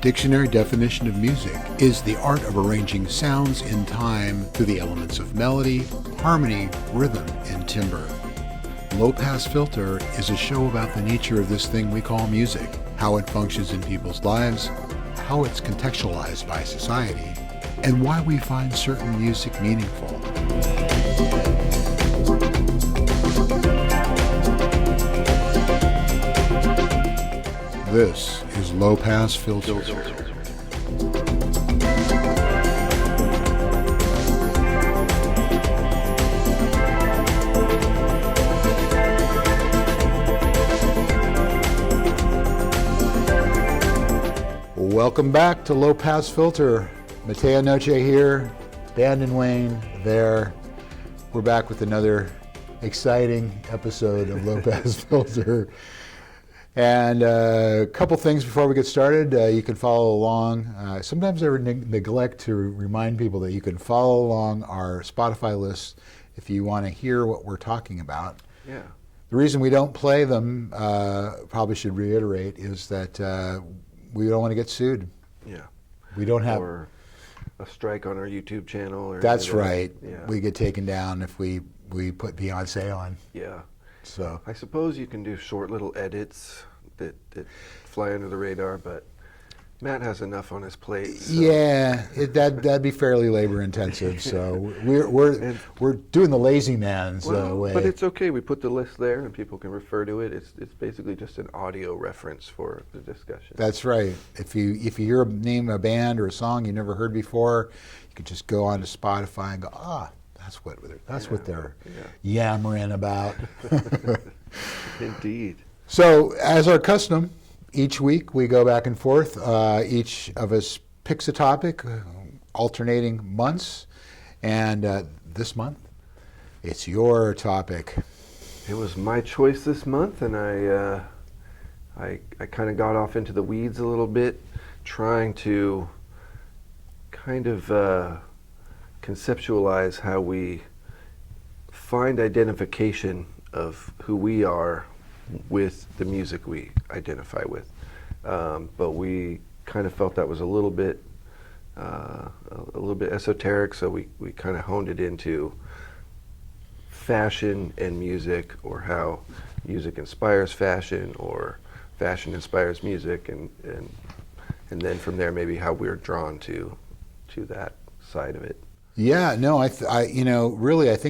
dictionary definition of music is the art of arranging sounds in time through the elements of melody, harmony, rhythm, and timbre. Low Pass Filter is a show about the nature of this thing we call music, how it functions in people's lives, how it's contextualized by society, and why we find certain music meaningful. This is Low Pass Filter. Welcome back to Low Pass Filter. Mateo, Noche here, Bandon, Wayne there. We're back with another exciting episode of Low Pass Filter. And a couple things before we get started. You can follow along. Sometimes I neglect to remind people that you can follow along our Spotify list if you want to hear what we're talking about. Yeah. The reason we don't play them, probably should reiterate, is that we don't want to get sued. Yeah. We don't have... Or a strike on our YouTube channel. Or that's right. Yeah. We get taken down if we put Beyonce on. Yeah. So I suppose you can do short little edits that fly under the radar, but Matt has enough on his plate. So. Yeah, that'd be fairly labor intensive. So we're doing the lazy man's way. But it's okay. We put the list there, and people can refer to it. It's basically just an audio reference for the discussion. That's right. If you hear a name of a band or a song you never heard before, you can just go on to Spotify and go, that's what they're yammering about. Indeed. So, as our custom, each week we go back and forth. Each of us picks a topic, alternating months, and this month, it's your topic. It was my choice this month, and I kind of got off into the weeds a little bit, trying to kind of conceptualize how we find identification of who we are with the music we identify with. But we kind of felt that was a little bit esoteric, so we kind of honed it into fashion and music, or how music inspires fashion, or fashion inspires music, and then from there maybe how we're drawn to that side of it. Yeah, no, I think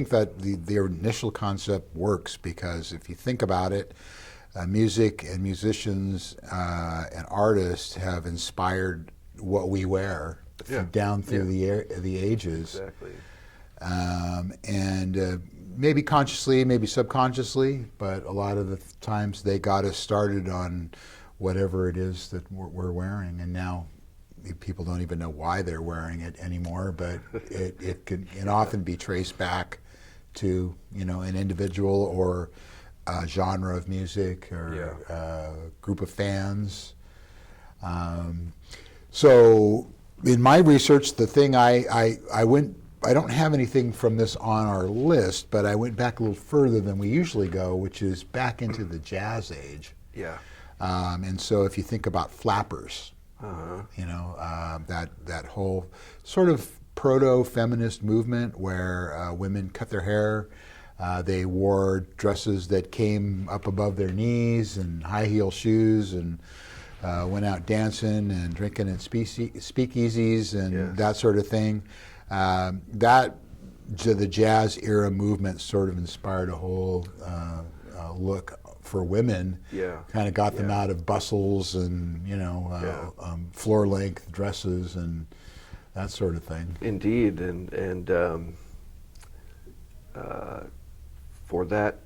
that the initial concept works, because if you think about it, music and musicians and artists have inspired what we wear down through the ages. Exactly. And maybe consciously, maybe subconsciously, but a lot of the times they got us started on whatever it is that we're wearing, and now people don't even know why they're wearing it anymore, but it can often be traced back to an individual or a genre of music or a group of fans. So in my research, the thing I don't have anything from this on our list, but I went back a little further than we usually go, which is back into the jazz age. Yeah. And so if you think about flappers, that whole sort of proto-feminist movement where women cut their hair, they wore dresses that came up above their knees and high heel shoes, and went out dancing and drinking at speakeasies and that sort of thing. The jazz era movement sort of inspired a whole look for women. Kind of got them out of bustles and floor length dresses and that sort of thing. Indeed, and for that,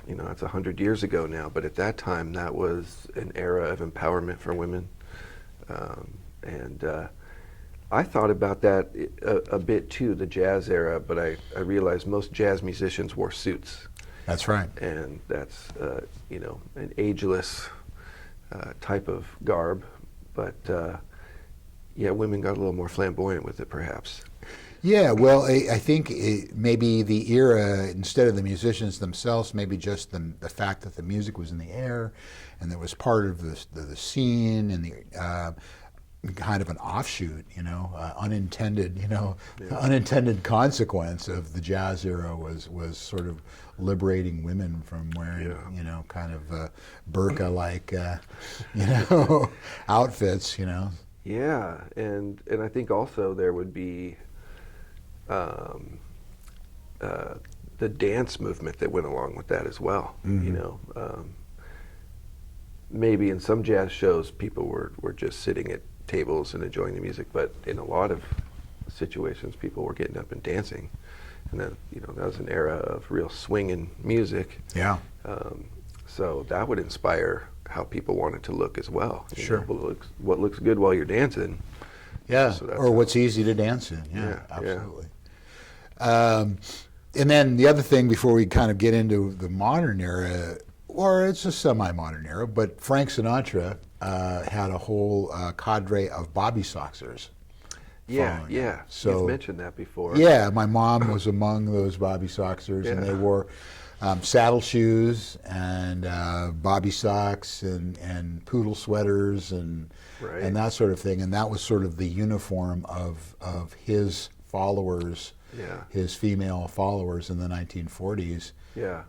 it's 100 years ago now, but at that time that was an era of empowerment for women, and I thought about that a bit too, the jazz era, but I realized most jazz musicians wore suits. That's right. And that's, an ageless type of garb. But, women got a little more flamboyant with it, perhaps. Yeah, well, I think maybe the era, instead of the musicians themselves, maybe just the fact that the music was in the air and that was part of the scene, and kind of an offshoot, unintended, Yeah. unintended consequence of the jazz era was sort of liberating women from wearing, kind of burqa-like, outfits, Yeah, and I think also there would be the dance movement that went along with that as well. Maybe in some jazz shows people were just sitting at tables and enjoying the music, but in a lot of situations people were getting up and dancing, and that that was an era of real swinging music. Yeah. So that would inspire how people wanted to look as well. Sure. What looks good while you're dancing. Yeah, So that's or what's easy to dance in. Yeah, Yeah, absolutely. And then the other thing before we kind of get into the modern era, or it's a semi-modern era, but Frank Sinatra had a whole cadre of bobby soxers. Yeah, following yeah. him. So you've mentioned that before. yeah, my mom was among those bobby soxers, and Yeah. they wore saddle shoes and bobby socks and poodle sweaters and Right. and that sort of thing. And that was sort of the uniform of his followers, Yeah. his female followers in the 1940s. Yeah.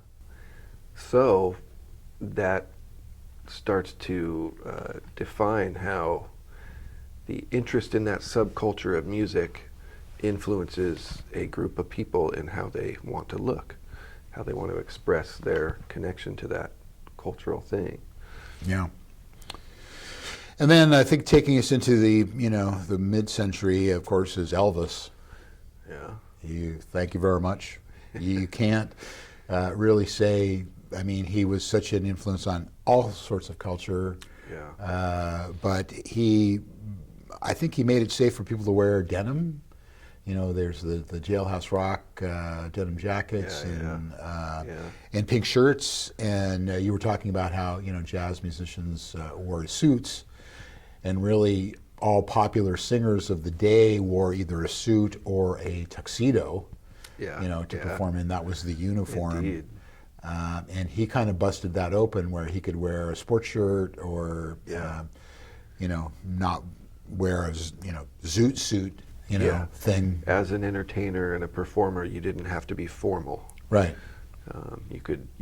So that starts to define how the interest in that subculture of music influences a group of people in how they want to look, how they want to express their connection to that cultural thing. Yeah. And then I think taking us into the mid-century, of course, is Elvis. Yeah. Thank you very much. You can't really say. I mean, he was such an influence on all sorts of culture. Yeah. But I think he made it safe for people to wear denim. There's the Jailhouse Rock denim jackets and pink shirts. And you were talking about how jazz musicians wore suits, and really all popular singers of the day wore either a suit or a tuxedo. Yeah. To perform in. That was the uniform. Indeed. And he kind of busted that open, where he could wear a sports shirt or, not wear a, zoot suit, thing. As an entertainer and a performer, you didn't have to be formal. Right. You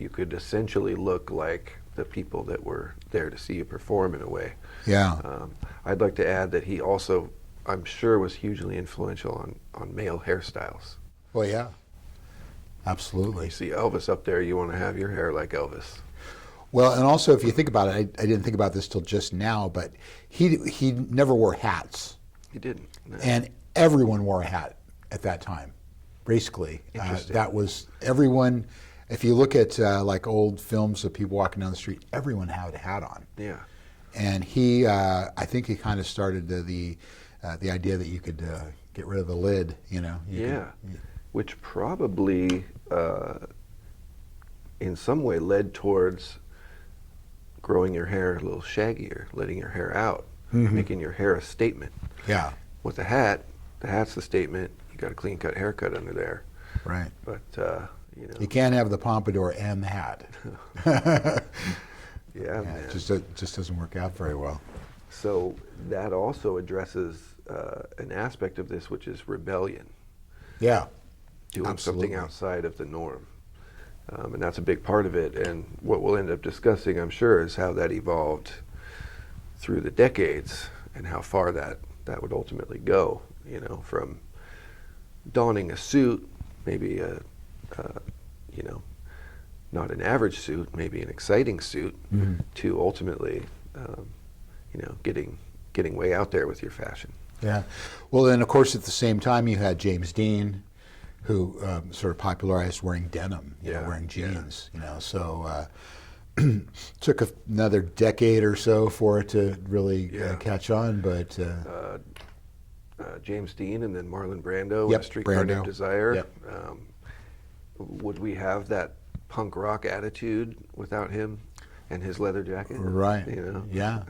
could essentially look like the people that were there to see you perform in a way. Yeah. I'd like to add that he also, I'm sure, was hugely influential on male hairstyles. Well, yeah. Absolutely. You see Elvis up there, you want to have your hair like Elvis. Well, and also if you think about it, I didn't think about this till just now, but he never wore hats. He didn't. No. And everyone wore a hat at that time, basically. Interesting. That was everyone. If you look at like old films of people walking down the street, everyone had a hat on. Yeah. And I think he kind of started the idea that you could get rid of the lid, Which probably, in some way, led towards growing your hair a little shaggier, letting your hair out, making your hair a statement. Yeah. With the hat's the statement. You got a clean-cut haircut under there. Right. But you can't have the pompadour and the hat. Yeah, man. It just doesn't work out very well. So that also addresses an aspect of this, which is rebellion. Yeah. Doing Absolutely. something outside of the norm. And that's a big part of it. And what we'll end up discussing, I'm sure, is how that evolved through the decades and how far that would ultimately go, from donning a suit, maybe not an average suit, maybe an exciting suit, to ultimately, getting way out there with your fashion. Yeah. Well, then, of course, at the same time, you had James Dean, who sort of popularized wearing denim, wearing jeans, So took another decade or so for it to really catch on, but... James Dean and then Marlon Brando Yep, with Streetcar Named Brando. Desire. Yep. Would we have that punk rock attitude without him and his leather jacket? Right. Yeah.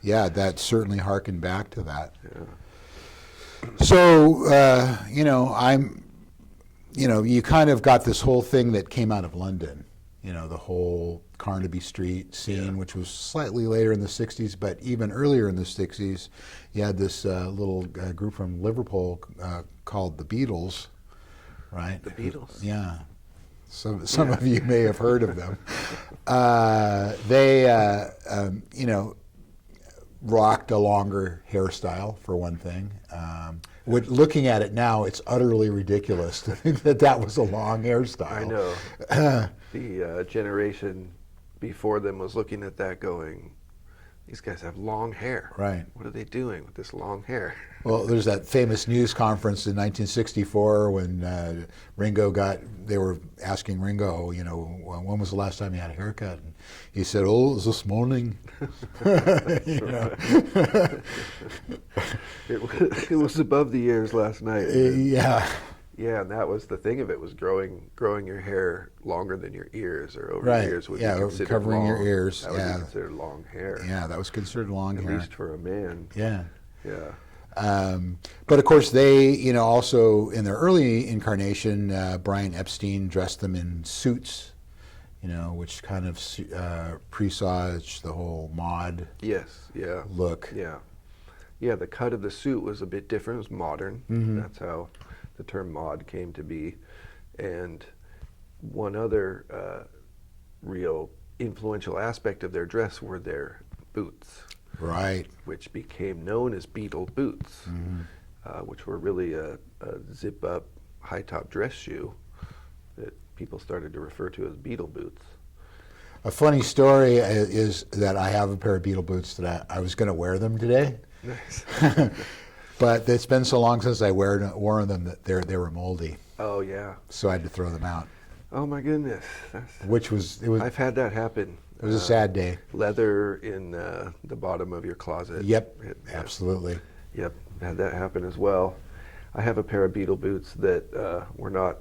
Yeah, that certainly harkened back to that. Yeah. So, you kind of got this whole thing that came out of London, the whole Carnaby Street scene, which was slightly later in the 60s, but even earlier in the 60s, you had this little group from Liverpool called the Beatles, right? The Beatles? Yeah. Some of you may have heard of them. They, rocked a longer hairstyle, for one thing. Looking at it now, it's utterly ridiculous to think that was a long hairstyle. I know. The generation before them was looking at that going, these guys have long hair. Right. What are they doing with this long hair? Well, there's that famous news conference in 1964 when they were asking Ringo, when was the last time you had a haircut? And he said, oh, it was this morning. It was above the ears last night. Yeah. Yeah, and that was the thing of it, was growing your hair longer than your ears, or over Right. your ears would be Yeah, considered covering long. your ears. That would be considered long hair. Yeah, that was considered long hair. At least for a man. Yeah. Yeah. But of course, they, also in their early incarnation, Brian Epstein dressed them in suits, which kind of presaged the whole mod Yes, yeah. look. Yeah. Yeah, the cut of the suit was a bit different. It was modern. Mm-hmm. That's how the term mod came to be. And one other real influential aspect of their dress were their boots. Right. Which became known as Beatle boots, which were really a zip-up, high-top dress shoe that people started to refer to as Beatle boots. A funny story is that I have a pair of Beatle boots that I was going to wear them today. Nice. But it's been so long since I wore them that they were moldy. Oh, yeah. So I had to throw them out. Oh, my goodness. I've had that happen. It was a sad day. Leather in the bottom of your closet. Yep, absolutely. Yep, had that happen as well. I have a pair of Beatle boots that were not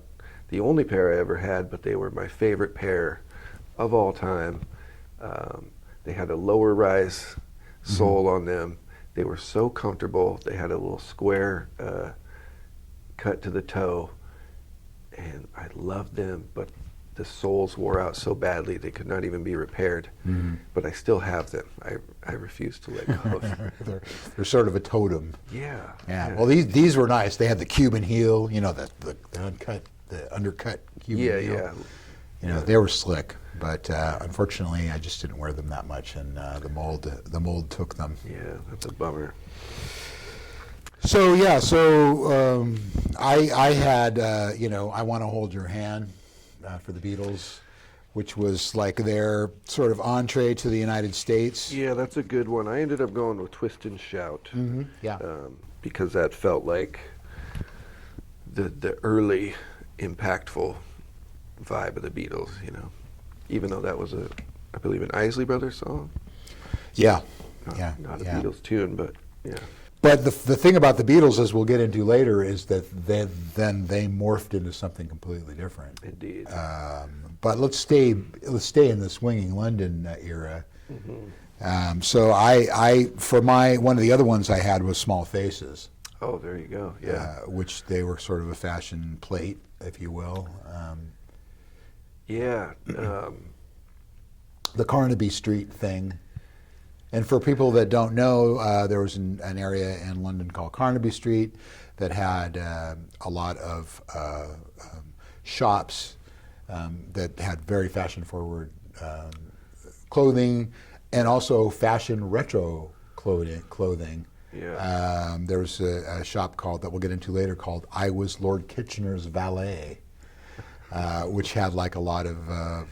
the only pair I ever had, but they were my favorite pair of all time. They had a lower rise sole on them. They were so comfortable. They had a little square cut to the toe, and I loved them, but the soles wore out so badly they could not even be repaired. Mm-hmm. But I still have them. I refuse to let go of them. They're sort of a totem. Yeah. Well, these were nice. They had the Cuban heel, the undercut Cuban heel. Yeah. They were slick, but unfortunately, I just didn't wear them that much, and the mold took them. Yeah, that's a bummer. So I had I Want to Hold Your Hand for the Beatles, which was like their sort of entree to the United States. Yeah, that's a good one. I ended up going with Twist and Shout. Mm-hmm. Yeah. Because that felt like the early impactful vibe of the Beatles, even though that was I believe an Isley Brothers song. Yeah. Not a Beatles tune, but yeah. But the thing about the Beatles, as we'll get into later, is that they morphed into something completely different. Indeed. But let's stay in the swinging London era. Mm-hmm. So one of the other ones I had was Small Faces. Oh, there you go. Yeah. Which they were sort of a fashion plate, if you will. Yeah. The Carnaby Street thing. And for people that don't know, there was an area in London called Carnaby Street that had a lot of shops that had very fashion-forward clothing and also fashion retro clothing. Yeah. There was a shop that we'll get into later called I Was Lord Kitchener's Valet, which had like a lot of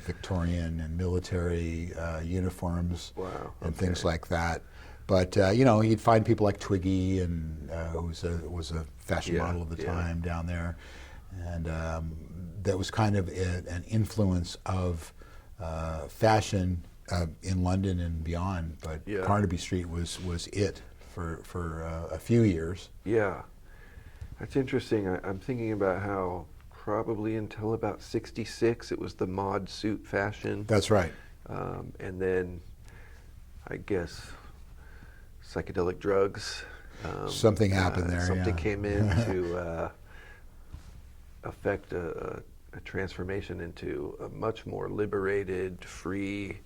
Victorian and military uniforms and things like that. But you'd find people like Twiggy, and who was a fashion model of the time down there, and that was kind of an influence of fashion in London and beyond. But Carnaby Street was it for a few years. Yeah, that's interesting. I'm thinking about how probably until about '66 it was the mod suit fashion. That's right. And then I guess psychedelic drugs. Something happened there. Something came in to affect a transformation into a much more liberated, free,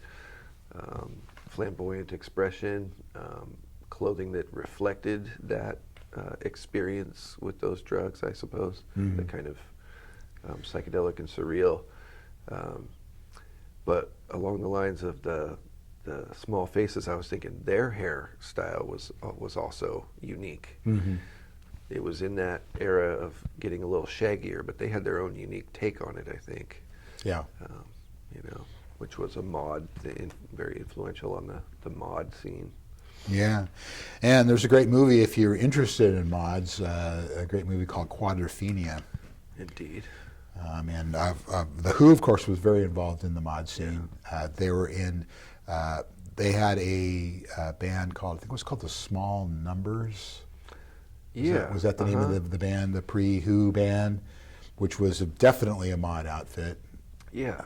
flamboyant expression, clothing that reflected that experience with those drugs, I suppose, the kind of psychedelic and surreal. But along the lines of the Small Faces, I was thinking their hairstyle was also unique. It was in that era of getting a little shaggier, but they had their own unique take on it, I think. Yeah. Which was a mod, very influential on the mod scene. Yeah. And there's a great movie, if you're interested in mods, a great movie called Quadrophenia. Indeed. And The Who, of course, was very involved in the mod scene. They were in, they had a band called, I think it was called The Small Numbers. Was that the name of the band, the pre-Who band, which was definitely a mod outfit? Yeah.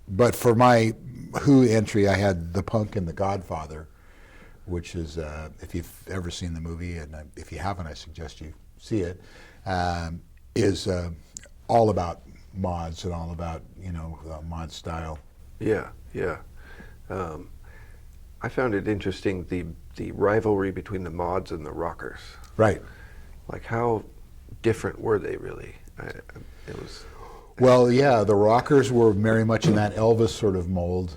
But for my Who entry, I had The Punk and The Godfather, which is, if you've ever seen the movie, and if you haven't, I suggest you see it, is all about mods and all about, mod style. Yeah. I found it interesting, the rivalry between the mods and the rockers. Right. Like, how different were they really? It was. Well, yeah, the rockers were very much in that Elvis sort of mold,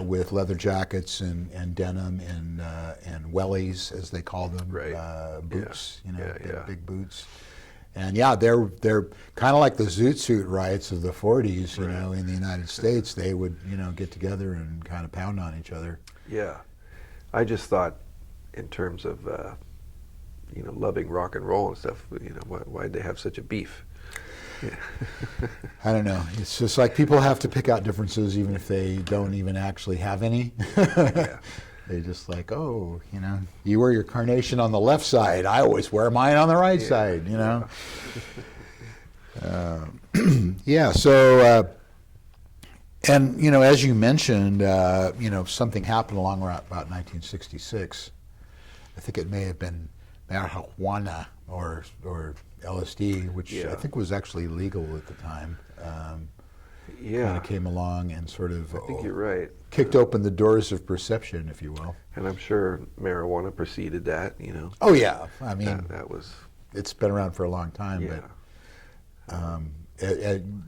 with leather jackets and denim and wellies, as they call them, Right. boots, big boots. And they're kind of like the Zoot Suit riots of the 40s, in the United States. They would, get together and kind of pound on each other. Yeah. I just thought, in terms of, loving rock and roll and stuff, why'd they have such a beef? Yeah. I don't know. It's just like people have to pick out differences even if they don't even actually have any. Yeah. They just like, you wear your carnation on the left side. I always wear mine on the right side, So, and, as you mentioned, something happened along around about 1966. I think it may have been marijuana or LSD, which I think was actually legal at the time. Kind of came along and sort of, I think you're right, kicked open the doors of perception, if you will. And I'm sure marijuana preceded that. Oh yeah, I mean that was. It's been around for a long time, but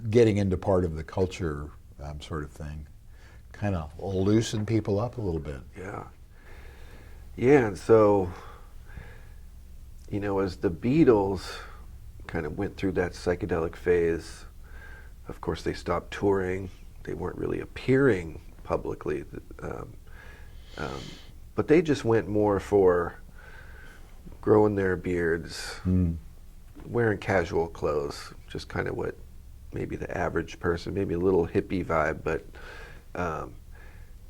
getting into part of the culture sort of thing, kind of loosen people up a little bit. Yeah, and so, as the Beatles kind of went through that psychedelic phase, of course they stopped touring. They weren't really appearing publicly, but they just went more for growing their beards, wearing casual clothes, just kind of what maybe the average person, maybe a little hippie vibe, but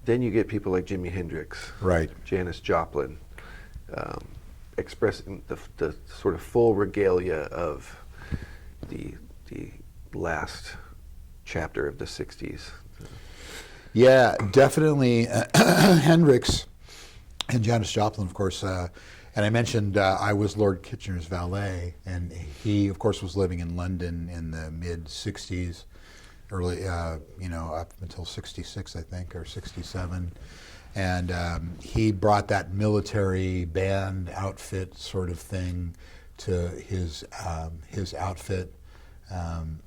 then you get people like Jimi Hendrix, right, Janis Joplin, expressing the sort of full regalia of the last chapter of the 60s. Yeah, definitely. Hendrix and Janis Joplin, of course, and I mentioned I was Lord Kitchener's valet, and he, of course, was living in London in the mid-'60s, early, up until 66, I think, or 67. And he brought that military band outfit sort of thing to his outfit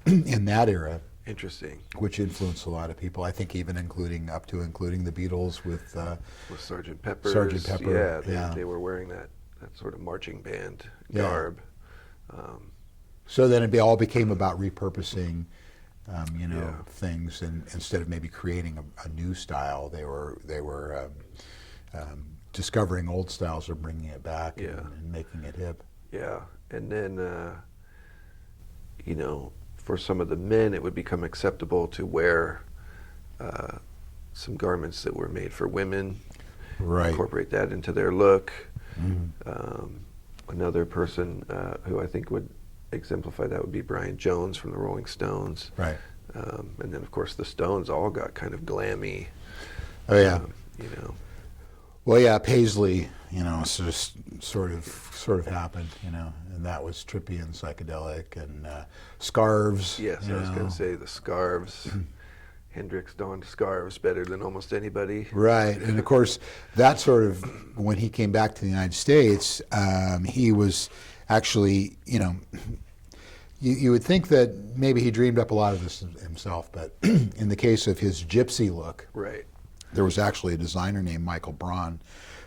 in that era. Interesting. Which influenced a lot of people. I think even including the Beatles with Sgt. Pepper. Sgt. Pepper. They were wearing that sort of marching band garb. So then it all became about repurposing, things, and instead of maybe creating a new style, they were discovering old styles or bringing it back and making it hip. Yeah, and then for some of the men, it would become acceptable to wear some garments that were made for women, right? Incorporate that into their look. Mm-hmm. Another person who I think would exemplify that would be Brian Jones from the Rolling Stones. Right. And then, of course, the Stones all got kind of glammy. Oh, yeah. Well, yeah, Paisley So just sort of happened, and that was trippy and psychedelic, and scarves. Yes, I was going to say the scarves. Hendrix donned scarves better than almost anybody. Right, and of course, that sort of, when he came back to the United States, he was actually, you would think that maybe he dreamed up a lot of this himself, but in the case of his gypsy look, right, there was actually a designer named Michael Braun,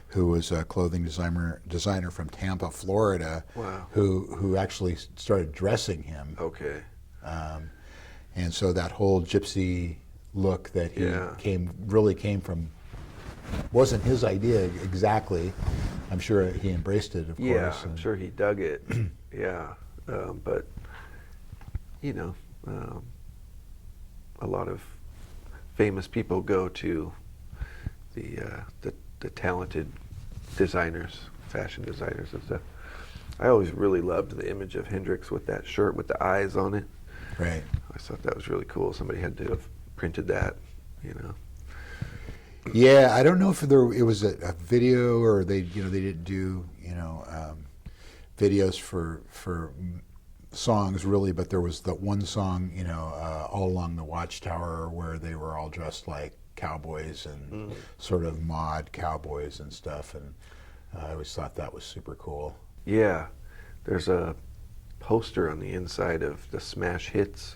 who was a clothing designer from Tampa, Florida, wow, who actually started dressing him. Okay. And so that whole gypsy look that he really came from, wasn't his idea exactly. I'm sure he embraced it, of course. Yeah, I'm sure he dug it. Yeah, but a lot of famous people go to the talented designers, fashion designers and stuff. I always really loved the image of Hendrix with that shirt with the eyes on it. Right. I thought that was really cool. Somebody had to have printed that, Yeah, I don't know if it was a video, or they didn't do videos for songs really, but there was the one song, All Along the Watchtower, where they were all dressed like cowboys and sort of mod cowboys and stuff, and I always thought that was super cool. Yeah, there's a poster on the inside of the Smash Hits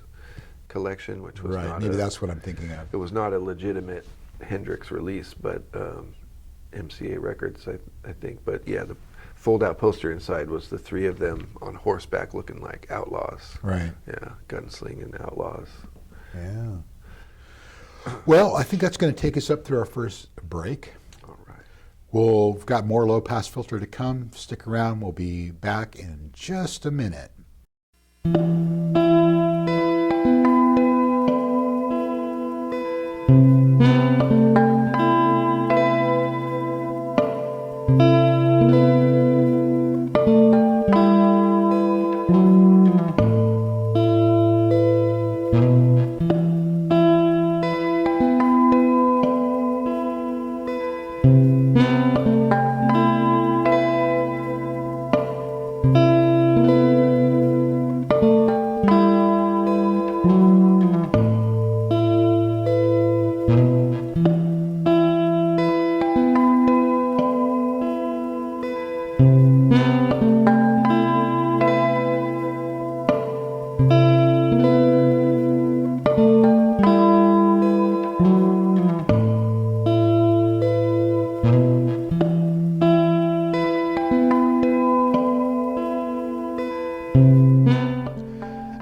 collection, which was right. Maybe that's what I'm thinking of. It was not a legitimate Hendrix release, but MCA Records, I think. But yeah, the fold-out poster inside was the three of them on horseback, looking like outlaws. Right. Yeah, gunslinging outlaws. Yeah. Well, I think that's going to take us up through our first break. All right. We've got more low pass filter to come. Stick around. We'll be back in just a minute.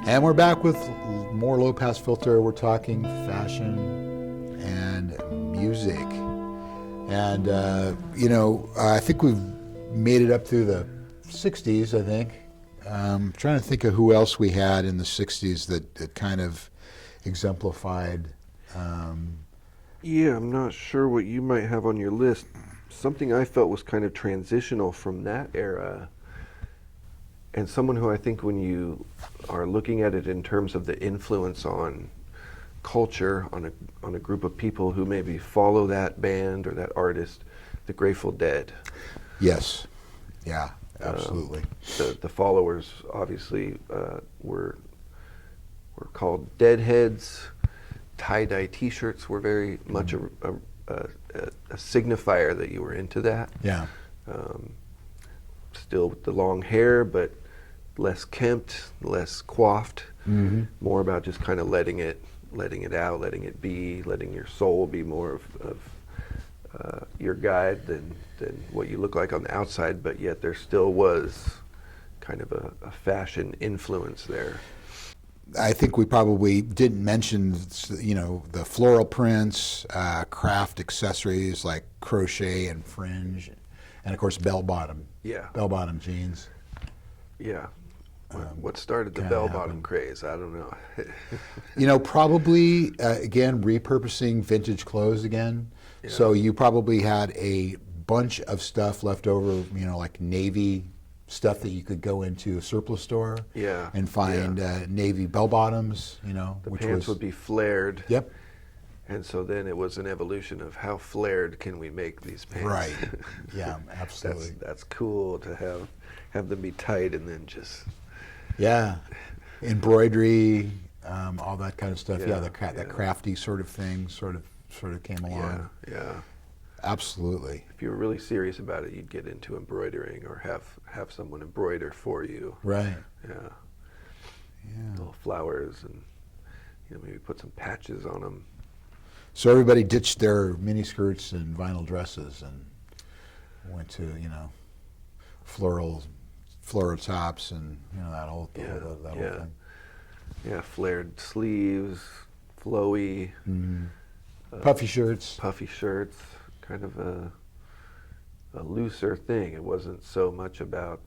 And we're back with more low pass filter. We're talking fashion and music. And, I think we've made it up through the 60s, I think. I'm trying to think of who else we had in the 60s that kind of exemplified. Yeah, I'm not sure what you might have on your list. Something I felt was kind of transitional from that era, and someone who I think, when you are looking at it in terms of the influence on culture, on a group of people who maybe follow that band or that artist, the Grateful Dead. Yes. Yeah, absolutely. The followers obviously were called Deadheads. Tie-dye T-shirts were very much a signifier that you were into that. Yeah. Still with the long hair, but less kempt, less coiffed. Mm-hmm. More about just kind of letting it out, letting it be, letting your soul be more of your guide than what you look like on the outside. But yet there still was kind of a fashion influence there. I think we probably didn't mention, the floral prints, craft accessories like crochet and fringe, and of course bell-bottom. Yeah. Bell-bottom jeans. Yeah. What started the bell-bottom craze? I don't know. Probably, again, repurposing vintage clothes again. Yeah. So you probably had a bunch of stuff left over, like Navy stuff that you could go into a surplus store and find Navy bell-bottoms, The pants would be flared. Yep. And so then it was an evolution of how flared can we make these pants. Right. Yeah, absolutely. That's cool to have them be tight and then just. Yeah. Embroidery, all that kind of stuff. Yeah, that crafty sort of thing sort of came along. Yeah. Absolutely. If you were really serious about it, you'd get into embroidering or have someone embroider for you. Right. Yeah. Yeah. Little flowers and maybe put some patches on them. So everybody ditched their miniskirts and vinyl dresses and went to floral tops and that whole thing. Yeah, flared sleeves, flowy, puffy shirts. Puffy shirts, kind of a looser thing. It wasn't so much about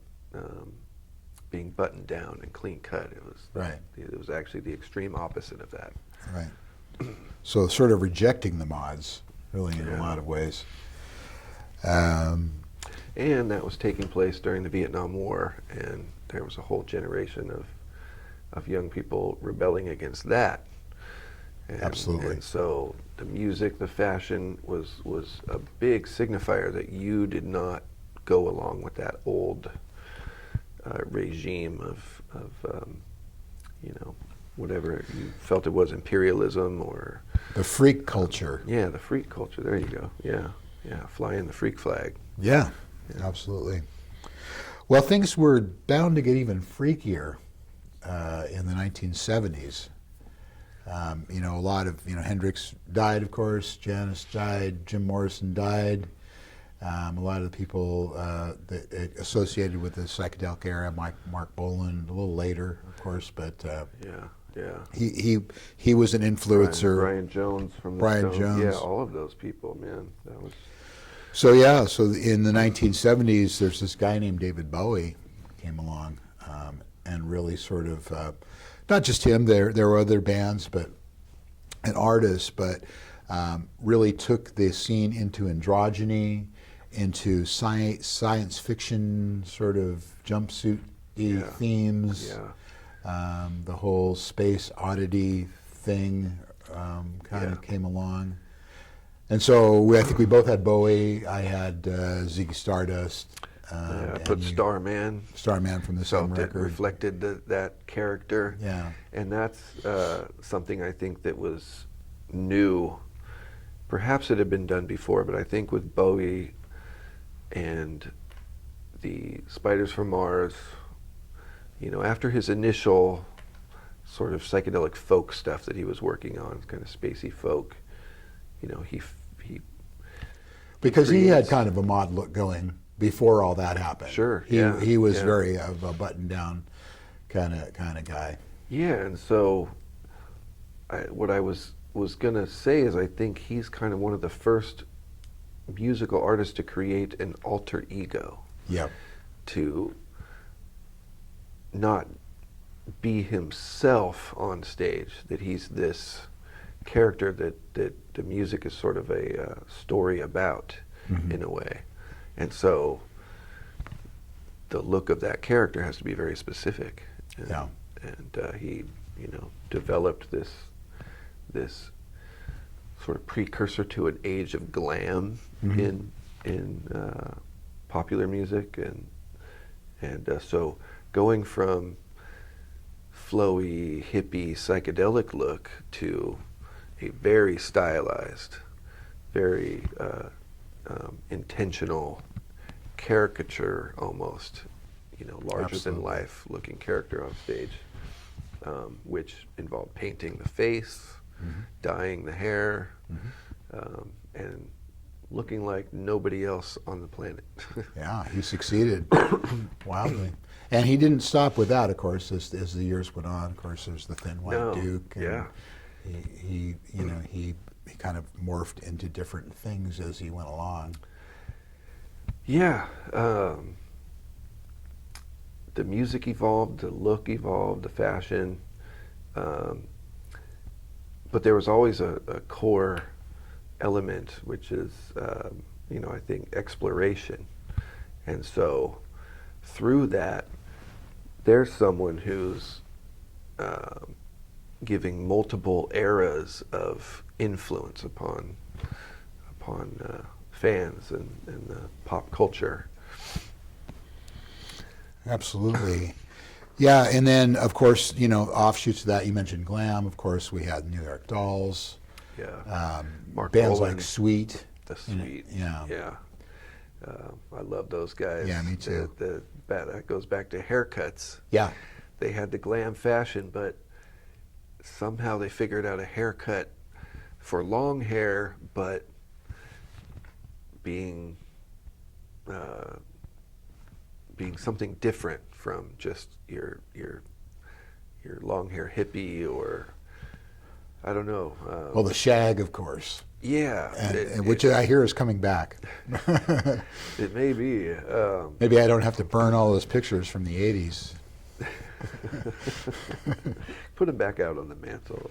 being buttoned down and clean cut. It was right. It was actually the extreme opposite of that. Right. So sort of rejecting the mods, really, in a lot of ways. And that was taking place during the Vietnam War, and there was a whole generation of young people rebelling against that. Absolutely. And so the music, the fashion was a big signifier that you did not go along with that old regime of whatever you felt it was, imperialism or the freak culture. Yeah, the freak culture. There you go. Yeah, fly in the freak flag. Yeah, absolutely. Well, things were bound to get even freakier in the 1970s. A lot of Hendrix died, of course. Janis died. Jim Morrison died. A lot of the people that associated with the psychedelic era, Mark Bolan, a little later, of course, but he was an influencer. Brian Jones from the Brian Stones. Jones. Yeah, all of those people, man. That was. So in the 1970s, there's this guy named David Bowie came along and really sort of, not just him, there were other bands and artists, but really took the scene into androgyny, into science fiction sort of jumpsuit-y themes. Yeah. The whole space oddity thing kind of came along. And so I think we both had Bowie. I had Ziggy Stardust. I put Starman from the same record. It reflected that character. Yeah. And that's something I think that was new. Perhaps it had been done before, but I think with Bowie and the Spiders from Mars, after his initial sort of psychedelic folk stuff that he was working on, kind of spacey folk, he because he had kind of a mod look going before all that happened. Sure. He was very of a button down kind of guy. Yeah, and so what I was gonna say is I think he's kind of one of the first musical artists to create an alter ego. Yep. To not be himself on stage, that he's this character that the music is sort of a story about, in a way. And so the look of that character has to be very specific. And he, developed this sort of precursor to an age of glam in popular music, and so going from flowy, hippie, psychedelic look to a very stylized, very intentional caricature, almost, larger than life looking character on stage, which involved painting the face, dyeing the hair, and looking like nobody else on the planet. Yeah, he succeeded wildly. And he didn't stop with that, of course, as the years went on. Of course, there's the Thin White Duke. And he kind of morphed into different things as he went along. Yeah. The music evolved, the look evolved, the fashion. But there was always a core element, which is, I think, exploration. And so through that, there's someone who's giving multiple eras of influence upon fans and the pop culture. Absolutely. Yeah, and then of course, offshoots of that, you mentioned glam. Of course, we had New York Dolls. Yeah. Mark Bands Bolan, like Sweet. The Sweet. Yeah. Yeah. I love those guys. Yeah, me too. That goes back to haircuts. Yeah. They had the glam fashion, but somehow they figured out a haircut for long hair, but being something different from just your long hair hippie, or I don't know. Well, the shag, of course. Yeah, which I hear is coming back. It may be. Maybe I don't have to burn all those pictures from the 80s. Put them back out on the mantle.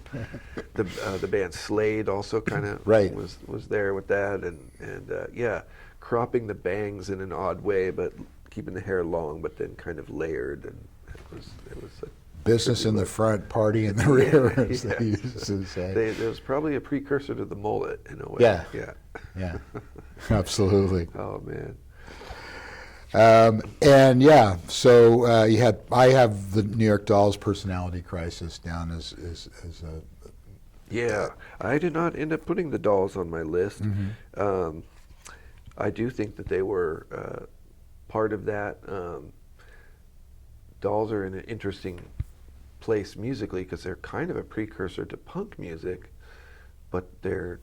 The band Slade also kind of Right. was there with that, and yeah, cropping the bangs in an odd way, but keeping the hair long, but then kind of layered, and it was a Business in the front, party in the rear, as they used to say. It was probably a precursor to the mullet in a way. Yeah. Yeah. Yeah. Absolutely. Oh man. And yeah, so I have the New York Dolls personality crisis down as a. Yeah, I did not end up putting the Dolls on my list. Mm-hmm. I do think that they were part of that. Dolls are in an interesting place musically because they're kind of a precursor to punk music, but they're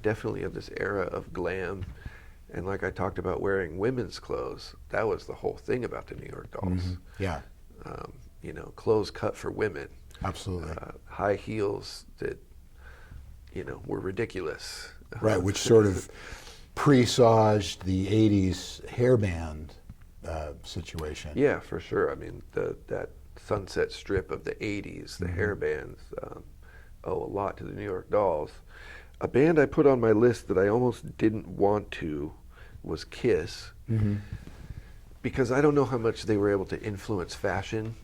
definitely of this era of glam. And like I talked about wearing women's clothes, that was the whole thing about the New York Dolls. Mm-hmm. Yeah. Clothes cut for women. Absolutely. High heels that, were ridiculous. Right, which sort of presaged the 80s hairband situation. Yeah, for sure. I mean, that Sunset Strip of the 80s, the hair bands, owe a lot to the New York Dolls. A band I put on my list that I almost didn't want to was Kiss, because I don't know how much they were able to influence fashion.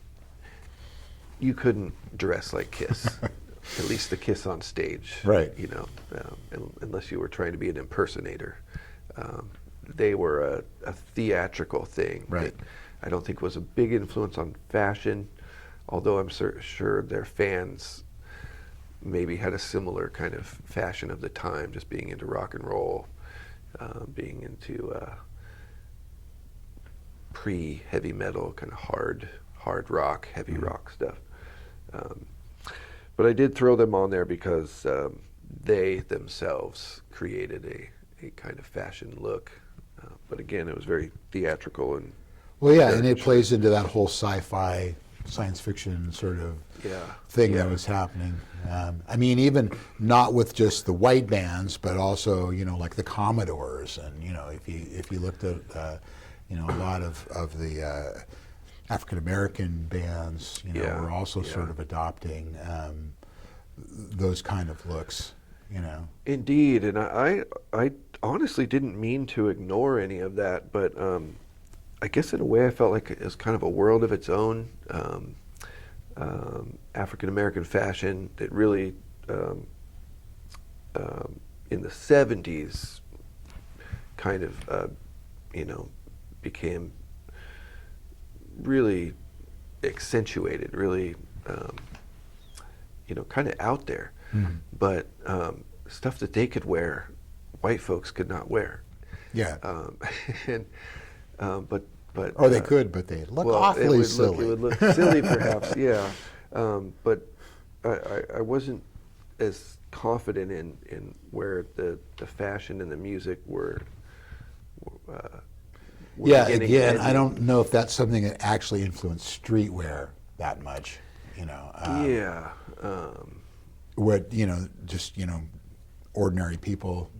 You couldn't dress like Kiss, at least the Kiss on stage, right? Unless you were trying to be an impersonator. They were a theatrical thing. Right. That I don't think was a big influence on fashion, although I'm sure their fans maybe had a similar kind of fashion of the time, just being into rock and roll, being into pre-heavy metal, kind of hard rock, heavy rock stuff. But I did throw them on there because they themselves created a kind of fashion look. But again, it was very theatrical and well, yeah, and it plays into that whole sci-fi, science fiction sort of thing that was happening. I mean, even not with just the white bands, but also like the Commodores, and if you looked at a lot of the African American bands, were also sort of adopting those kind of looks. Indeed, and I honestly didn't mean to ignore any of that, but I guess in a way I felt like it was kind of a world of its own. African American fashion that really, in the 70s, kind of, became really accentuated, really, kind of out there. Mm-hmm. But stuff that they could wear, white folks could not wear. Yeah. But or they could, but they look awfully silly. It would look silly, perhaps. Yeah. But I wasn't as confident in where the fashion and the music were yeah. Again, I don't know if that's something that actually influenced streetwear that much. Yeah. What just ordinary people,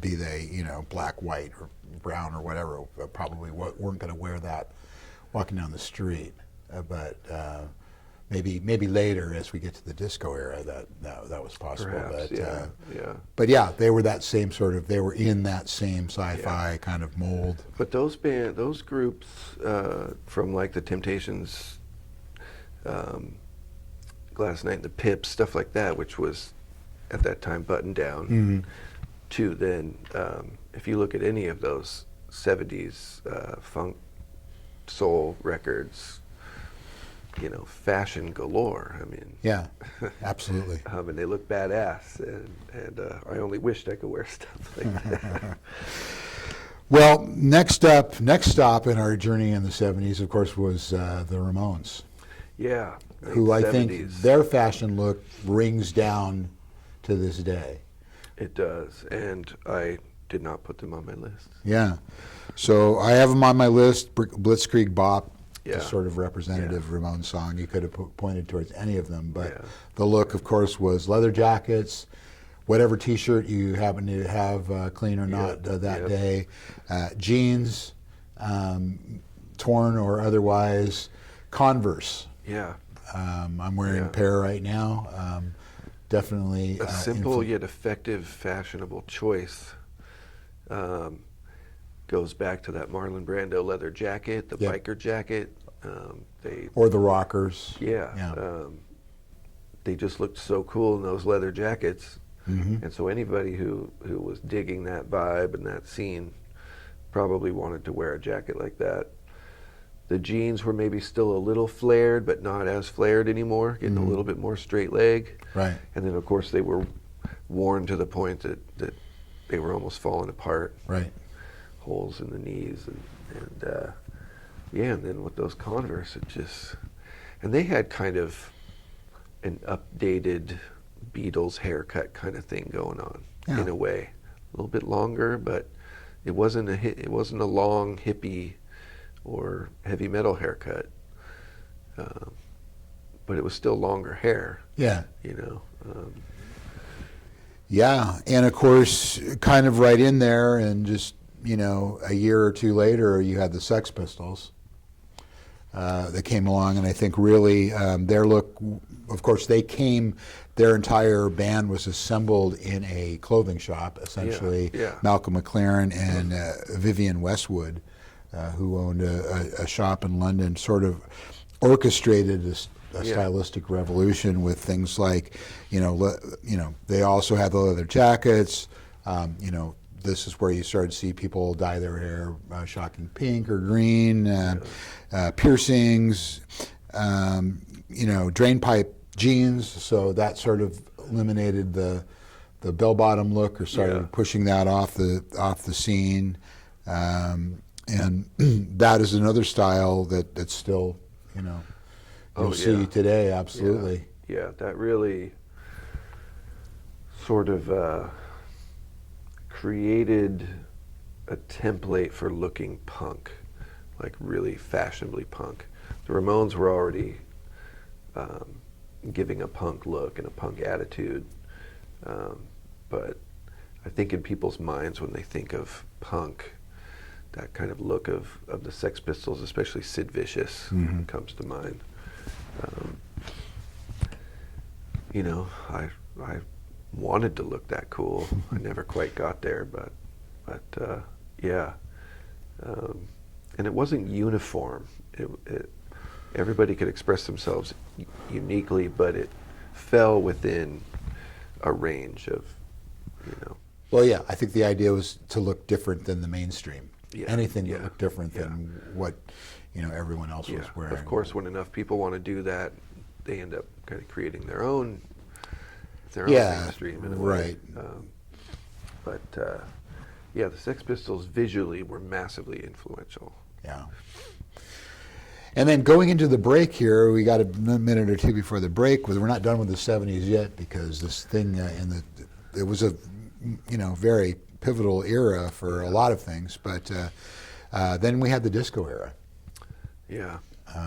be they black, white, or brown, or whatever, probably weren't going to wear that walking down the street. But maybe later, as we get to the disco era, that was possible. Perhaps, but yeah. But yeah, they were that same sort of. They were in that same sci-fi kind of mold. But those groups from like the Temptations, Glass Knight and the Pips, stuff like that, which was at that time button down. To then, if you look at any of those 70s funk soul records, fashion galore. I mean, Yeah, absolutely. and they look badass, and I only wished I could wear stuff like that. Well, next stop in our journey in the 70s, of course, was the Ramones. Yeah. Who I 70s. think their fashion look rings down to this day. It does, and I did not put them on my list. Yeah. So I have them on my list. Blitzkrieg Bop, Yeah. the sort of representative Ramones song. You could have pointed towards any of them, but Yeah. the look, of course, was leather jackets, whatever T-shirt you happen to have, clean or not, that day, jeans, torn or otherwise, Converse. Yeah. I'm wearing a pair right now. Definitely A simple yet effective, fashionable choice. Goes back to that Marlon Brando leather jacket, the biker jacket. Or the rockers. Yeah. They just looked so cool in those leather jackets. And so anybody who was digging that vibe and that scene probably wanted to wear a jacket like that. The jeans were maybe still a little flared, but not as flared anymore, getting a little bit more straight leg. Right. And then, of course, they were worn to the point that they were almost falling apart. Right. Holes in the knees. And then with those Converse, and they had kind of an updated Beatles haircut kind of thing going on in a way. A little bit longer, but it wasn't a long hippie or heavy metal haircut, but it was still longer hair. Yeah. Yeah, and of course, kind of right in there, and just a year or two later, you had the Sex Pistols that came along, and I think really their look. Of course, their entire band was assembled in a clothing shop, essentially. Yeah. Malcolm McLaren and Vivian Westwood, who owned a shop in London, sort of orchestrated a stylistic revolution with things like, they also had the leather jackets. This is where you started to see people dye their hair shocking pink or green, piercings, drain pipe jeans. So that sort of eliminated the bell bottom look, or started pushing that off the scene. And that is another style that's still, you'll see today, absolutely. Yeah, that really sort of created a template for looking punk, like really fashionably punk. The Ramones were already giving a punk look and a punk attitude, but I think in people's minds when they think of punk, that kind of look of the Sex Pistols, especially Sid Vicious, comes to mind. I wanted to look that cool. I never quite got there, but yeah. And it wasn't uniform. Everybody could express themselves uniquely, but it fell within a range of, Well, yeah, I think the idea was to look different than the mainstream. Yeah, anything that looked different than what everyone else was wearing. Of course, when enough people want to do that, they end up kind of creating their own mainstream in a way. But the Sex Pistols visually were massively influential. Yeah. And then going into the break here, we got a minute or two before the break. We're not done with the 70s yet, because this thing it was a very pivotal era for a lot of things. But then we had the disco era. Yeah.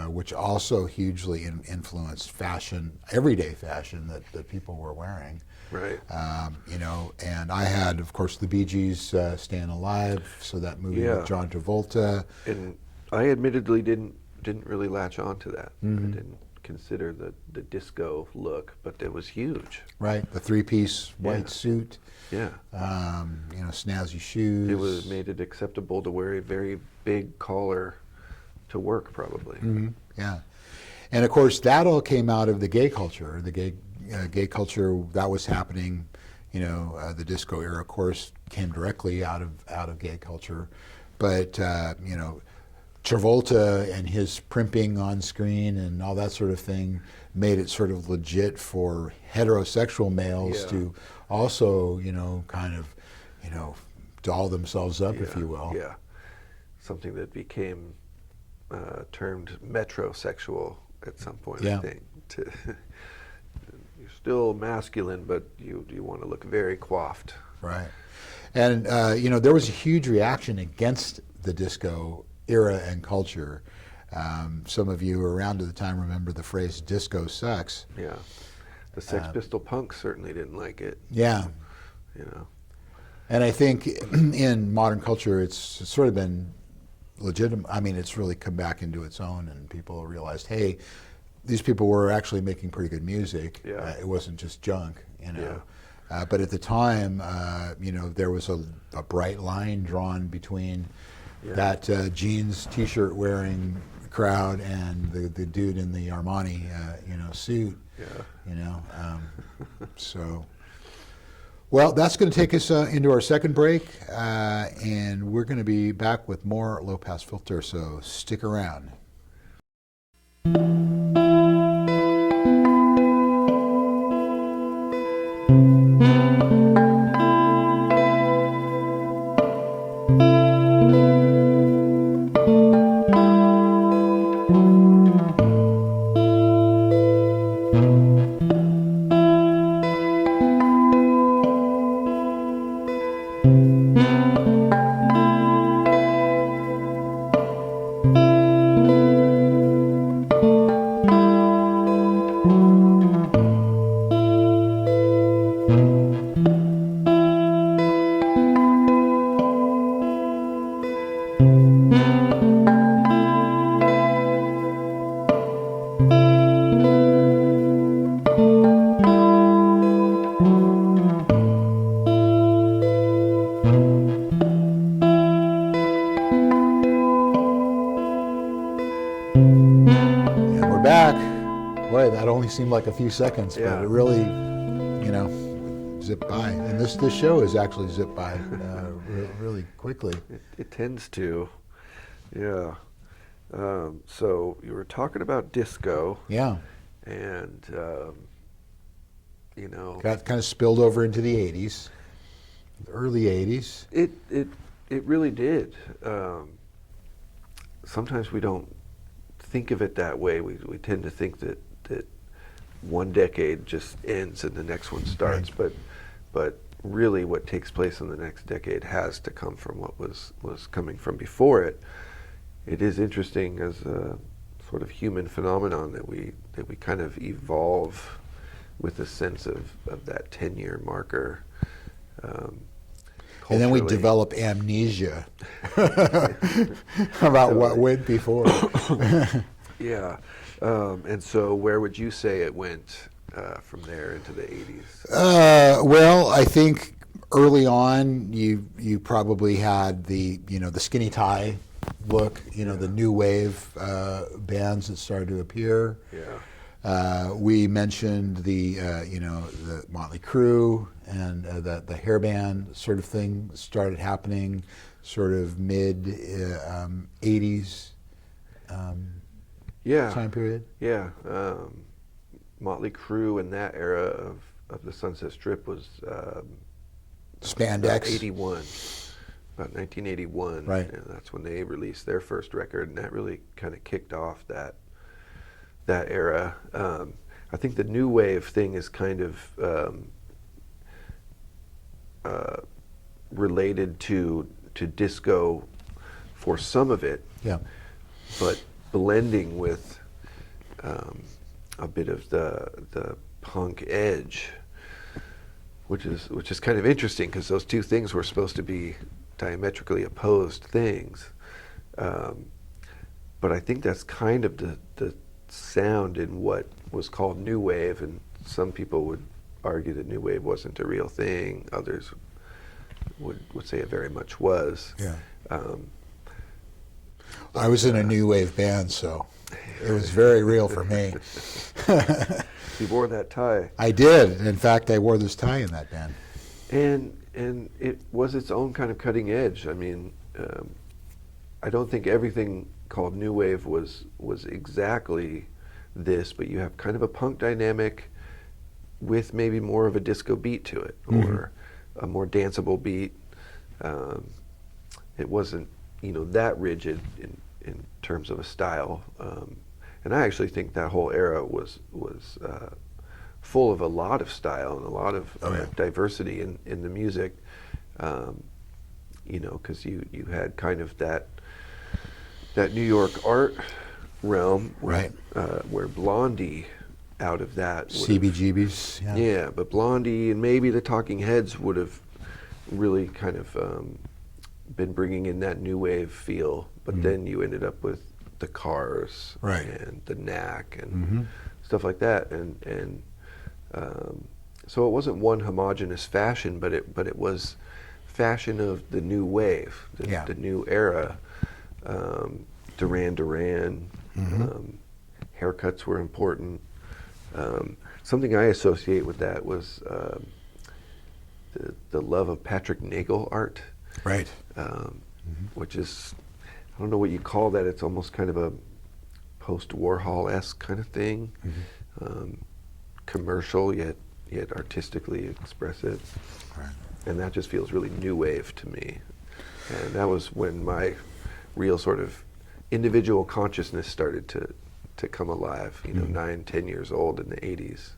Which also hugely influenced fashion, everyday fashion that people were wearing. Right. And I had, of course, the Bee Gees' "Staying Alive," so that movie with John Travolta. And I admittedly didn't really latch on to that. I didn't consider the disco look, but it was huge. Right, the three-piece white suit. Yeah. Snazzy shoes. Made it acceptable to wear a very big collar to work, probably. Yeah. And of course, that all came out of the gay culture. The gay culture that was happening, the disco era, of course, came directly out of gay culture. But Travolta and his primping on screen and all that sort of thing made it sort of legit for heterosexual males to also, kind of, doll themselves up, if you will. Yeah, something that became termed metrosexual at some point, I think. You're still masculine, but you want to look very coiffed. Right. And, there was a huge reaction against the disco era and culture. Some of you who were around at the time remember the phrase "disco sucks." Yeah, the Sex Pistol punks certainly didn't like it. Yeah, and I think in modern culture, it's sort of been legitimate. I mean, it's really come back into its own, and people realized, hey, these people were actually making pretty good music. Yeah. It wasn't just junk, But at the time, there was a bright line drawn between that jeans T-shirt wearing crowd and the dude in the Armani suit. So, well, that's going to take us into our second break, and we're going to be back with more Low Pass Filter. So stick around. Boy, that only seemed like a few seconds, but it really, zipped by. And this show is actually zipped by really quickly. It tends to, yeah. So you were talking about disco. Yeah. And, got kind of spilled over into the 80s, the early 80s. It really did. Sometimes we don't think of it that way. We tend to think that one decade just ends and the next one starts, but really what takes place in the next decade has to come from what was coming from before it. It is interesting as a sort of human phenomenon that we kind of evolve with a sense of that 10-year marker. And then we develop amnesia about what went before. Yeah. And so where would you say it went from there into the 80s? Well, I think early on you probably had the skinny tie look, the new wave bands that started to appear. Yeah. We mentioned the Motley Crue and the hair band sort of thing started happening, sort of mid 80s time period. Yeah. Motley Crue in that era of the Sunset Strip was Spandex. 81. About 1981. Right. And that's when they released their first record, and that really kind of kicked off that era. I think the new wave thing is kind of related to disco for some of it. Yeah. But blending with a bit of the punk edge, which is kind of interesting because those two things were supposed to be diametrically opposed things. But I think that's kind of the sound in what was called new wave, and some people would argue that new wave wasn't a real thing. Others would say it very much was. Yeah. I was in a new wave band, so It was very real for me. You wore that tie. I did. In fact, I wore this tie in that band. And it was its own kind of cutting edge. I mean, I don't think everything called new wave was exactly this, but you have kind of a punk dynamic with maybe more of a disco beat to it, or a more danceable beat. It wasn't, that rigid in terms of a style. And I actually think that whole era was full of a lot of style and a lot of diversity in the music. Because you had kind of that New York art realm, where Blondie, out of that, CBGBs, yeah, but Blondie and maybe the Talking Heads would have really kind of been bringing in that new wave feel. But then you ended up with the Cars, and the Knack, and stuff like that, and so it wasn't one homogenous fashion, but it was fashion of the new wave, the new era. Duran Duran, haircuts were important. Something I associate with that was the love of Patrick Nagel art, which is, I don't know what you call that. It's almost kind of a post-Warhol-esque kind of thing, commercial yet artistically expressive, and that just feels really new wave to me. And that was when my real sort of individual consciousness started to come alive. 9-10 years old in the 80s.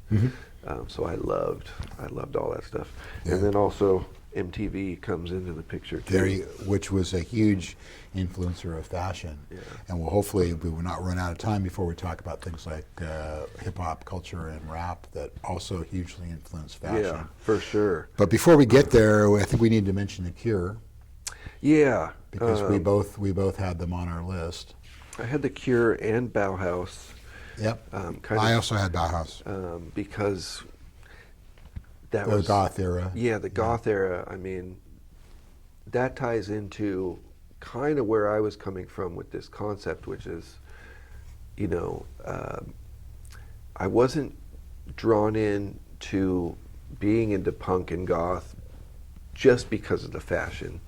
So I loved all that stuff. And then also MTV comes into the picture too, which was a huge influencer of fashion. And hopefully we will not run out of time before we talk about things like hip hop culture and rap that also hugely influenced fashion. Yeah, for sure. But before we get there, I think we need to mention The Cure. Yeah, because we both had them on our list. I had The Cure and Bauhaus. Yep. I also had Bauhaus. Because that the was goth era. Yeah, the goth era. I mean, that ties into kind of where I was coming from with this concept, which is, I wasn't drawn in to being into punk and goth just because of the fashion.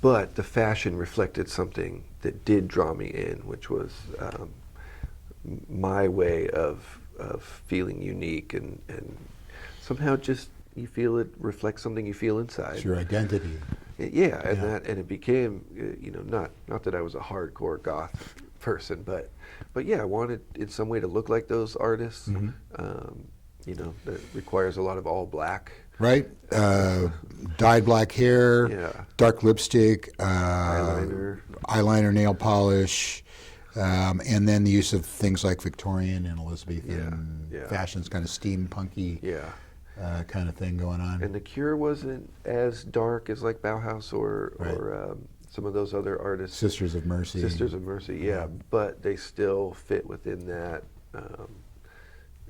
But the fashion reflected something that did draw me in, which was my way of feeling unique, and somehow just you feel it reflects something you feel inside. It's your identity. Yeah, and it became, not that I was a hardcore goth person, but yeah, I wanted in some way to look like those artists. That requires a lot of all black. Right, dyed black hair, dark lipstick, eyeliner, nail polish, and then the use of things like Victorian and Elizabethan fashions, kind of steampunky kind of thing going on. And The Cure wasn't as dark as like Bauhaus or some of those other artists. Sisters of Mercy, yeah, but they still fit within that,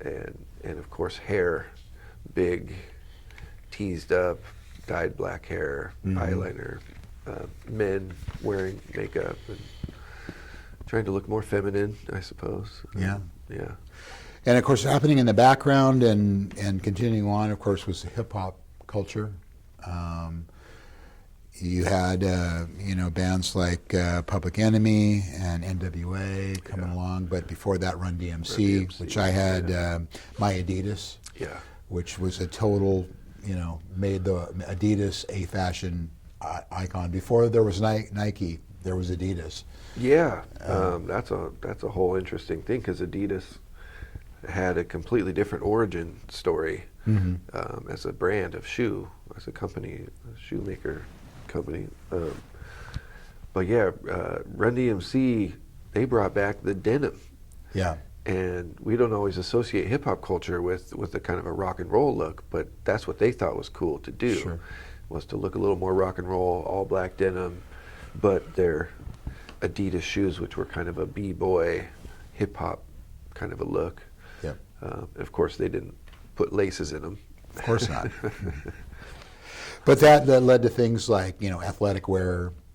and of course hair, big, teased up, dyed black hair, eyeliner, men wearing makeup and trying to look more feminine, I suppose. Yeah. And of course, happening in the background and continuing on, of course, was the hip hop culture. You had bands like Public Enemy and NWA coming along, but before that, Run DMC, which I had My Adidas, which was a total, made the Adidas a fashion icon. Before there was Nike, there was Adidas. Yeah, that's a whole interesting thing, because Adidas had a completely different origin story as a brand of shoe, as a company, a shoemaker company. But yeah, Run DMC, they brought back the denim. Yeah. And we don't always associate hip hop culture with a kind of a rock and roll look, but that's what they thought was cool to do, was to look a little more rock and roll, all black denim, but their Adidas shoes, which were kind of a b-boy, hip hop kind of a look. Yep. Of course, they didn't put laces in them. Of course not. But that led to things like athletic wear,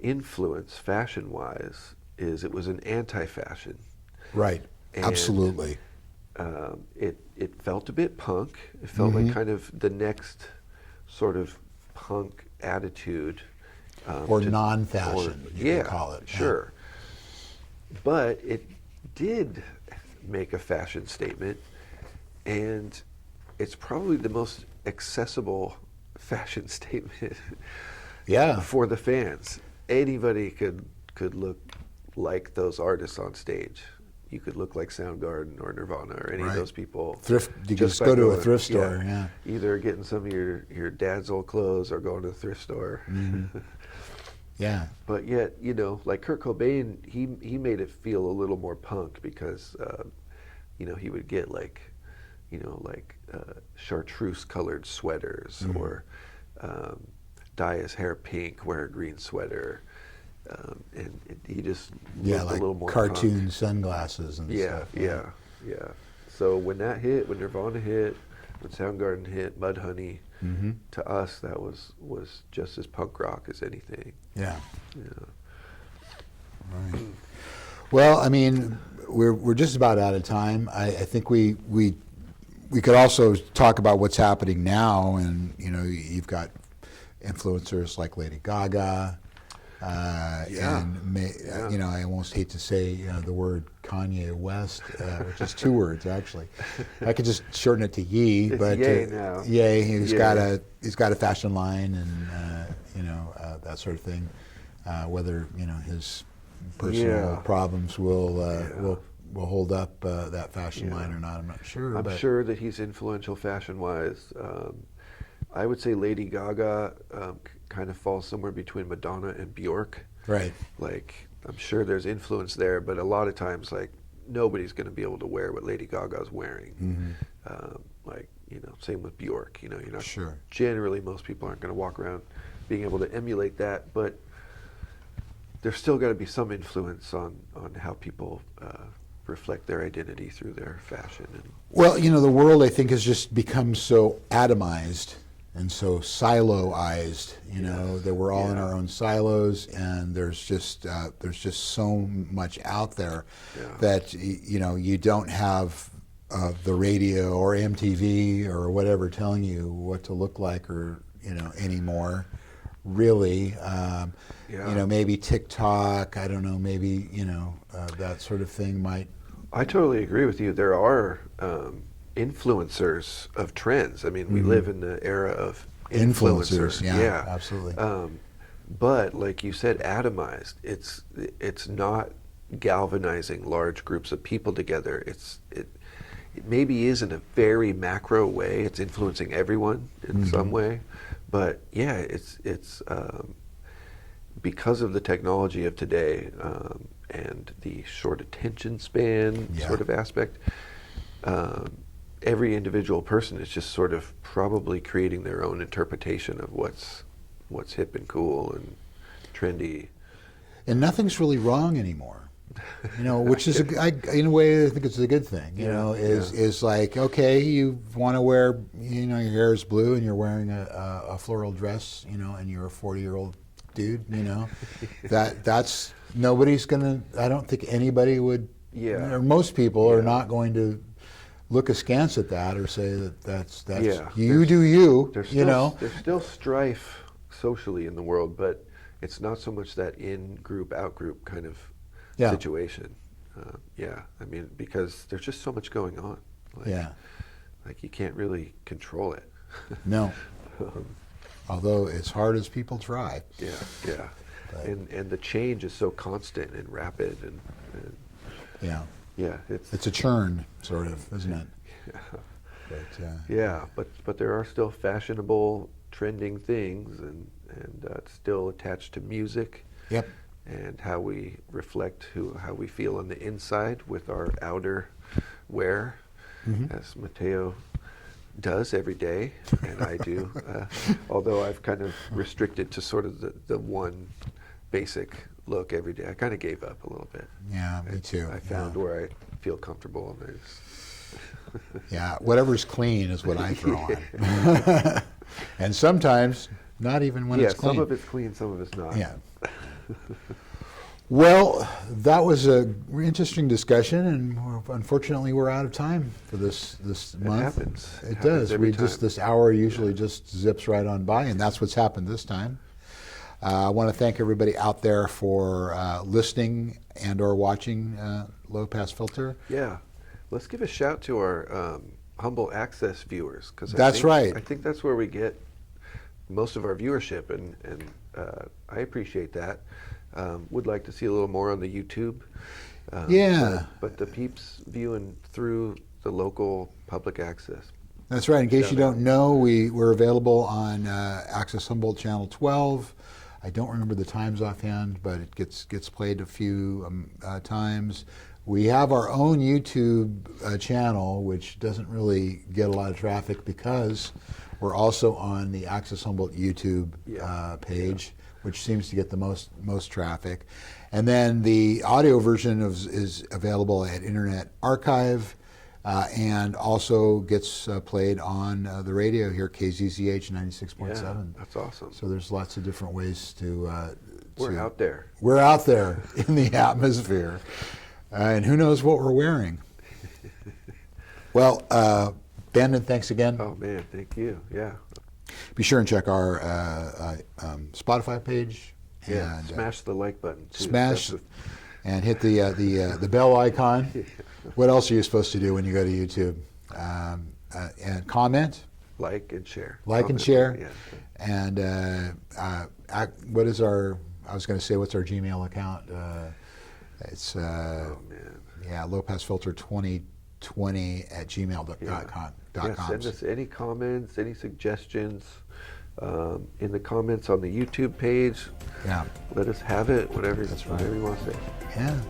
influence fashion-wise is it was an anti-fashion. Right. And Absolutely. It felt a bit punk. It felt like kind of the next sort of punk attitude. Or non-fashion, you could call it. Sure. But it did make a fashion statement, and it's probably the most accessible fashion statement Yeah. for the fans. Anybody could look like those artists on stage. You could look like Soundgarden or Nirvana or any of those people. Thrift. You just just go by to a going- thrift store. Yeah. Either getting some of your dad's old clothes or going to the thrift store. Yeah. But yet, you know, like Kurt Cobain, he made it feel a little more punk because, you know, he would get like, you know, like chartreuse colored sweaters or dye his hair pink, wear a green sweater. And he just Yeah, looked like a little more cartoon punk. sunglasses and Yeah, stuff. yeah. So when that hit, when Nirvana hit, when Soundgarden hit, Mudhoney, to us that was just as punk rock as anything. Yeah. Yeah. Right. Well, I mean, we're just about out of time. I think we could also talk about what's happening now, and you know, you've got influencers like Lady Gaga. You know, I almost hate to say the word Kanye West, which is two words actually. I could just shorten it to Ye, It's but Ye now. Ye, he's Ye. got a fashion line and you know, that sort of thing. Whether you know his personal problems will hold up that fashion line or not, I'm not sure. I'm sure that he's influential fashion-wise. I would say Lady Gaga kind of falls somewhere between Madonna and Bjork. Right. Like, I'm sure there's influence there, but a lot of times, like, nobody's going to be able to wear what Lady Gaga's wearing. Like, you know, same with Bjork. You know, you're not generally, most people aren't going to walk around being able to emulate that, but there's still got to be some influence on how people reflect their identity through their fashion. Well, you know, the world, I think, has just become so atomized and so siloized, you know, that we're all in our own silos, and there's just so much out there that, you know, you don't have the radio or MTV or whatever telling you what to look like or, you know, anymore, really. You know, maybe TikTok, I don't know, maybe, you know, that sort of thing might. I totally agree with you. There are influencers of trends. I mean, we live in the era of influencers. Yeah, absolutely. But like you said, atomized. It's not galvanizing large groups of people together. It maybe is in a very macro way. It's influencing everyone in some way. But yeah, it's because of the technology of today and the short attention span sort of aspect. Every individual person is just sort of probably creating their own interpretation of what's hip and cool and trendy. And nothing's really wrong anymore, you know, which is, in a way, I think it's a good thing, you know, is like, okay, you want to wear, you know, your hair is blue and you're wearing a floral dress, you know, and you're a 40-year-old dude, you know, that's, nobody's going to, I don't think anybody would, or most people are not going to look askance at that or say that's you do you, you know. There's still strife socially in the world, but it's not so much that in-group, out-group kind of situation. I mean, because there's just so much going on. Like you can't really control it. No. Although as hard as people try. But, and the change is so constant and rapid and it's a churn, sort of, isn't it? But there are still fashionable, trending things, and it's still attached to music. Yep. And how we reflect how we feel on the inside with our outer wear, as Mateo does every day, and I do. Although I've kind of restricted to sort of the one basic look every day. I kind of gave up a little bit. Yeah, me too. I found where I feel comfortable, and whatever's clean is what I throw on. And sometimes not even when it's clean. Some of it's clean, some of it's not. Yeah. Well, that was a interesting discussion, and unfortunately, we're out of time for this month. Happens. It Happens does. every We just time. this hour usually just zips right on by, and that's what's happened this time. I want to thank everybody out there for listening and/or watching Low Pass Filter. Yeah. Let's give a shout to our Humboldt Access viewers, because That's right. I think that's where we get most of our viewership, and I appreciate that. Would like to see a little more on the YouTube. Yeah. But the peeps viewing through the local public access. That's right. In case Shout you out. don't know, we're available on Access Humboldt Channel 12. I don't remember the times offhand, but it gets played a few times. We have our own YouTube channel, which doesn't really get a lot of traffic because we're also on the Access Humboldt YouTube page, which seems to get the most traffic. And then the audio version is available at Internet Archive, and also gets played on the radio here, KZZH 96.7. Yeah, that's awesome. So there's lots of different ways to. We're out there. We're out there in the atmosphere, and who knows what we're wearing. Well, Bandon, thanks again. Oh man, thank you. Yeah. Be sure and check our Spotify page. Yeah. And, Smash the like button. Too. smash That's and hit the bell icon. What else are you supposed to do when you go to YouTube? And comment, like and share. like and Comment. share, Yeah. and what is our? I was going to say, what's our Gmail account? It's Oh man. yeah, lowpassfilter2020@gmail.com. Yeah, send us any comments, any suggestions in the comments on the YouTube page. Yeah, Let us have it, whatever, That's right. whatever you want to say. yeah.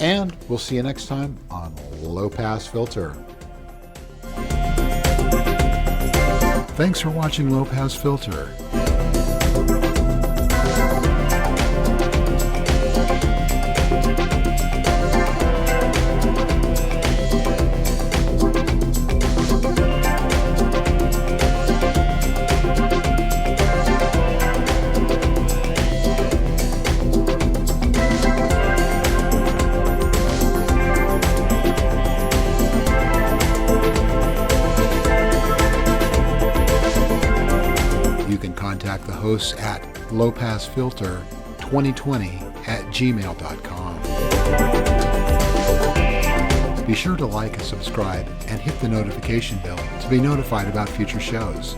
And we'll see you next time on Low Pass Filter. Thanks for watching Low Pass Filter. You can contact the hosts at lowpassfilter2020@gmail.com. Be sure to like and subscribe and hit the notification bell to be notified about future shows.